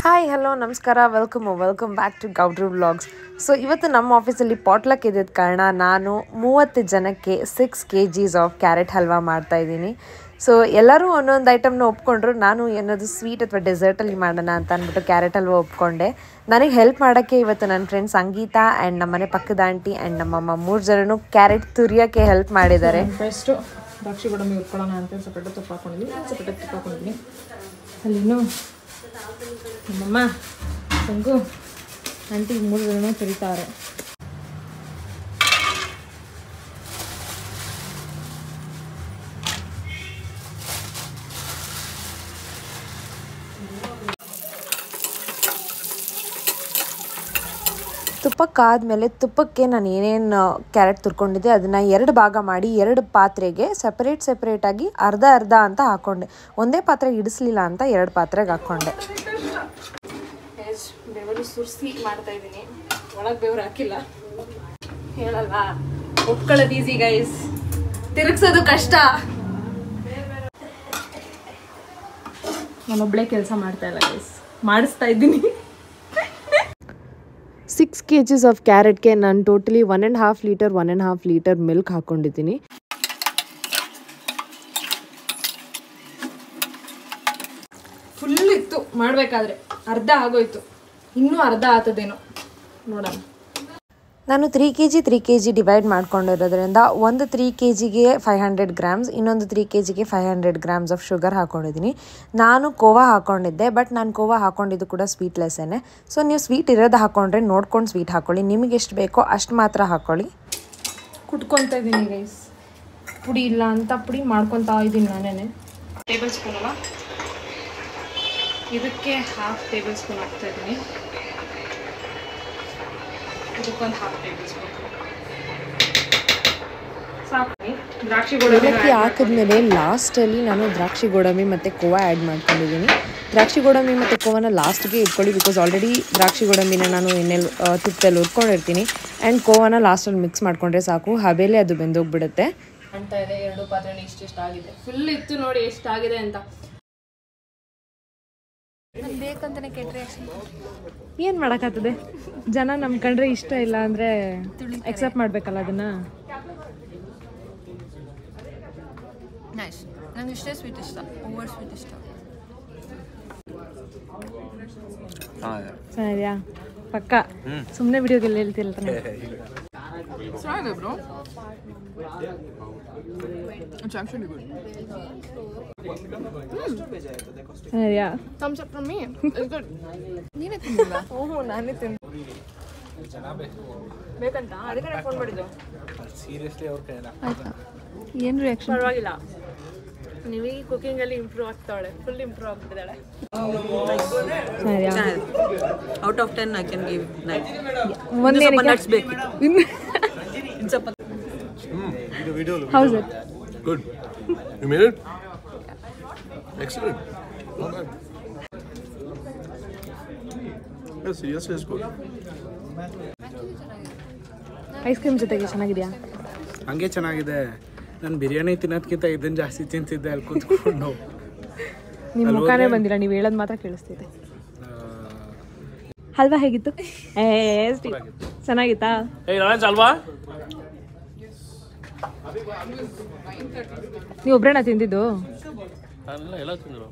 Hi hello ನಮಸ್ಕಾರ welcome back to ಗೌಡ್ರು vlogs. So ಇವತ್ತು ನಮ್ಮ ಆಫೀಸಲ್ಲಿ ಪಾಟ್ಲಕ್ ಇದ್ದಿದ್ದ ಕಾರಣ ನಾನು 30 ಜನಕ್ಕೆ 6 kgs ಆಫ್ ಕ್ಯಾರೆಟ್ ಹಲ್ವಾ ಮಾಡ್ತಾಯಿದ್ದೀನಿ. ಸೊ ಎಲ್ಲರೂ ಒಂದೊಂದು ಐಟಮ್ನ ಒಪ್ಕೊಂಡ್ರು. ನಾನು ಏನಾದರೂ ಸ್ವೀಟ್ ಅಥವಾ ಡೆಸರ್ಟಲ್ಲಿ ಮಾಡೋಣ ಅಂತ ಅಂದ್ಬಿಟ್ಟು ಕ್ಯಾರೆಟ್ ಹಲ್ವಾ ಒಪ್ಕೊಂಡೆ. ನನಗೆ ಹೆಲ್ಪ್ ಮಾಡೋಕ್ಕೆ ಇವತ್ತು ನನ್ನ ಫ್ರೆಂಡ್ ಸಂಗೀತ ಆ್ಯಂಡ್ ನಮ್ಮನೆ ಪಕ್ಕದ ಆಂಟಿ ಆ್ಯಂಡ್ ನಮ್ಮಮ್ಮ 3 ಜನರು ಕ್ಯಾರೆಟ್ ತುರಿಯೋಕ್ಕೆ ಹೆಲ್ಪ್ ಮಾಡಿದ್ದಾರೆ. ಫಸ್ಟು ದ್ರಾಕ್ಷಿ ಗೋಡಂಬಿ ಉಟ್ಕೊಳ್ಳೋಣ ಅಂತ ಸಪರೇಟ್ ತುಪ್ಪ ಹಾಕೊಂಡಿದ್ದೀನಿ. ಅಲ್ಲಿನೂ ನಮ್ಮಮ್ಮ ಸಂಗು ಆಂಟಿ 3 ಜನ ಕರೀತಾರೆ. ತುಪ್ಪಕ್ಕಾದಮೇಲೆ ತುಪ್ಪಕ್ಕೆ ನಾನು ಏನೇನು ಕ್ಯಾರೆಟ್ ತುರ್ಕೊಂಡಿದ್ದೆ ಅದನ್ನು 2 ಭಾಗ ಮಾಡಿ 2 ಪಾತ್ರೆಗೆ ಸೆಪ್ರೇಟಾಗಿ ಅರ್ಧ ಅಂತ ಹಾಕ್ಕೊಂಡೆ. ಒಂದೇ ಪಾತ್ರೆ ಇಡಿಸ್ಲಿಲ್ಲ ಅಂತ 2 ಪಾತ್ರೆಗೆ ಹಾಕ್ಕೊಂಡೆ. ಬೆವರು ಸುರಿಸಿ ಮಾಡ್ತಾಯಿದ್ದೀನಿ, ಒಳಗೆ ಬೆವರು ಹಾಕಿಲ್ಲ. ಹೇಳಲ್ಲ, ಒಪ್ಕೊಳ್ಳೋದು ಈಸಿ ಗೈಸ್, ತಿರುಗಿಸೋದು ಕಷ್ಟ. ನಾನೊಬ್ಳೆ ಕೆಲಸ ಮಾಡ್ತಾ ಇಲ್ಲ ಗೈಸ್, ಮಾಡಿಸ್ತಾ ಇದ್ದೀನಿ. 6 kgs ಆಫ್ ಕ್ಯಾರೆಟ್ಗೆ ನಾನು ಟೋಟಲಿ 1.5 ಲೀಟರ್ ಮಿಲ್ಕ್ ಹಾಕ್ಕೊಂಡಿದ್ದೀನಿ. ಫುಲ್ ಇತ್ತು ಮಾಡಬೇಕಾದ್ರೆ, ಅರ್ಧ ಆಗೋಯ್ತು, ಇನ್ನೂ ಅರ್ಧ ಆಗ್ತದೇನೋ ನೋಡೋಣ. ನಾನು 3 kg ಡಿವೈಡ್ ಮಾಡ್ಕೊಂಡಿರೋದ್ರಿಂದ ಒಂದು 3 kgಗೆ 500 ಗ್ರಾಮ್ಸ್, ಇನ್ನೊಂದು 3 kgಗೆ 500 ಗ್ರಾಮ್ಸ್ ಆಫ್ ಶುಗರ್ ಹಾಕ್ಕೊಂಡಿದ್ದೀನಿ. ನಾನು ಕೋವಾ ಹಾಕ್ಕೊಂಡಿದ್ದೆ, ಬಟ್ ನಾನು ಕೋವಾ ಹಾಕ್ಕೊಂಡಿದ್ದು ಕೂಡ ಸ್ವೀಟ್ಲೆಸ್ಸೇ. ಸೊ ನೀವು ಸ್ವೀಟ್ ಇರೋದು ಹಾಕ್ಕೊಂಡ್ರೆ ನೋಡ್ಕೊಂಡು ಸ್ವೀಟ್ ಹಾಕ್ಕೊಳ್ಳಿ, ನಿಮಗೆ ಎಷ್ಟು ಬೇಕೋ ಅಷ್ಟು ಮಾತ್ರ ಹಾಕ್ಕೊಳ್ಳಿ. ಕುಟ್ಕೊತಾ ಇದ್ದೀನಿ ಗೈಸ್, ಪುಡಿ ಇಲ್ಲ ಅಂತ ಪುಡಿ ಮಾಡ್ಕೊತಾ ಇದ್ದೀನಿ ನಾನೇ. ಟೇಬಲ್ ಸ್ಪೂನ್ ಅಲ್ಲ, ಇದಕ್ಕೆ 1/2 ಟೇಬಲ್ ಸ್ಪೂನ್ ಹಾಕ್ತಾ ಇದ್ದೀನಿ, ಇದಕ್ಕೊಂದು 1/2 ಟೇಬಲ್ ಸ್ಪೂನ್ ಸಾಕು. ದ್ರಾಕ್ಷಿ ಗೋಡಂಬಿ ಹಾಕಿದ್ಮೇಲೆ ಲಾಸ್ಟಲ್ಲಿ ನಾನು ದ್ರಾಕ್ಷಿ ಗೋಡಂಬಿ ಮತ್ತು ಕೋವಾ ಆ್ಯಡ್ ಮಾಡ್ಕೊಂಡಿದ್ದೀನಿ. ದ್ರಾಕ್ಷಿ ಗೋಡಂಬಿ ಮತ್ತು ಕೋವಾನ ಲಾಸ್ಟ್ಗೆ ಇಟ್ಕೊಳ್ಳಿ, ಬಿಕಾಸ್ ಆಲ್ರೆಡಿ ದ್ರಾಕ್ಷಿ ಗೋಡಂಬಿನ ನಾನು ಎಣ್ಣೆಲಿ ತುಪ್ಪದಲ್ಲಿ ಹುರ್ಕೊಂಡಿರ್ತೀನಿ. ಆ್ಯಂಡ್ ಕೋವಾನ ಲಾಸ್ಟಲ್ಲಿ ಮಿಕ್ಸ್ ಮಾಡಿಕೊಂಡ್ರೆ ಸಾಕು, ಹಬೇಲೆ ಅದು ಬೆಂದೋಗ್ಬಿಡುತ್ತೆ. ಅಂತ ಇದೆ 2 ಪಾತ್ರೆ ಇಷ್ಟಾಗಿದೆ, ಫುಲ್ ಇತ್ತು ನೋಡಿ ಎಷ್ಟಾಗಿದೆ ಅಂತ. ಬೇಕಂತಾನೆ ಕೆಟ್ರೆ ಏನು ಮಾಡೋಕ್ಕಾಗ್ತದೆ, ಜನ ನಮ್ಮ ಕಂಡ್ರೆ ಇಷ್ಟ ಇಲ್ಲ ಅಂದರೆ ಎಕ್ಸೆಪ್ಟ್ ಮಾಡಬೇಕಲ್ಲ ಅದನ್ನ. ನೈಸ್, ನಂಗೆ ಇಷ್ಟೇ ಸ್ವೀಟ್ ಇಷ್ಟ, ಓವರ್ ಸ್ವೀಟ್ ಇಷ್ಟ. ಸರಿಯಾ ಪಕ್ಕ, ಸುಮ್ಮನೆ ವಿಡಿಯೋಗೆಲ್ಲ ಹೇಳ್ತಿಲ್ಲ ತಾನೆ. ಚೆನ್ನಾಗಿದೆ ಬ್ರೋ, it's actually good. ಸರಿಯಾ Thumbs up from me, it's good. ನೀನೇ ತಿಂದಿಲ್ಲ? ಓಹೋ ನಾನೇ ತಿಂದು ಬೇಕಂತ ಅದಕ್ಕೆ ಫೋನ್ ಮಾಡಿದ್ದು. ಸೀರಿಯಸ್ಲಿ ಅವ್ರ ಕೈಯಲ್ಲ. ಆಯ್ತಾ, ಏನು ರಿಯಾಕ್ಷನ್? ಪರವಾಗಿಲ್ಲ, ನೀವೀ ಕುಕಿಂಗಲ್ಲಿ ಇಂಪ್ರೂವ್ ಆಗ್ತಾಳೆ, ಫುಲ್ ಇಂಪ್ರೂವ್ ಆಗ್ತಿದ್ದಾಳೆ. ಸರಿಯಾ, Out of 10 I can give 9. ಒಂದೇ nuts ಬೇಕಿತ್ತು. House it? Good. You made it? Excellent. Not bad. Yes, it's good. Ice cream ಜೊತೆಗೆ ಚೆನ್ನಾಗಿದೆಯಾ? ಹಂಗೆ ಚೆನ್ನಾಗಿದೆ. ನಾನು ಬಿರಿಯಾನಿ ತಿನ್ನೋದಕ್ಕಿಂತ ಇದನ್ನು ಜಾಸ್ತಿ ತಿಂತಿದ್ದೆ ಅಲ್ಲಿ ಕೂತ್ಕೊಂಡು. ನಿಮ್ಮ ಮುಖಾನೇ ಬಂದಿಲ್ಲ, ನೀವು ಹೇಳೋದು ಮಾತ್ರ ಕೇಳಿಸ್ತಿದೆ. ಹಲ್ವಾ ಹೇಗಿತ್ತು? ಚೆನ್ನಾಗಿತ್ತಾ? ನೀವು ಒಬ್ರೇನಾ ತಿಂದಿದ್ದು? ಎಲ್ಲ ತಿಂದರು.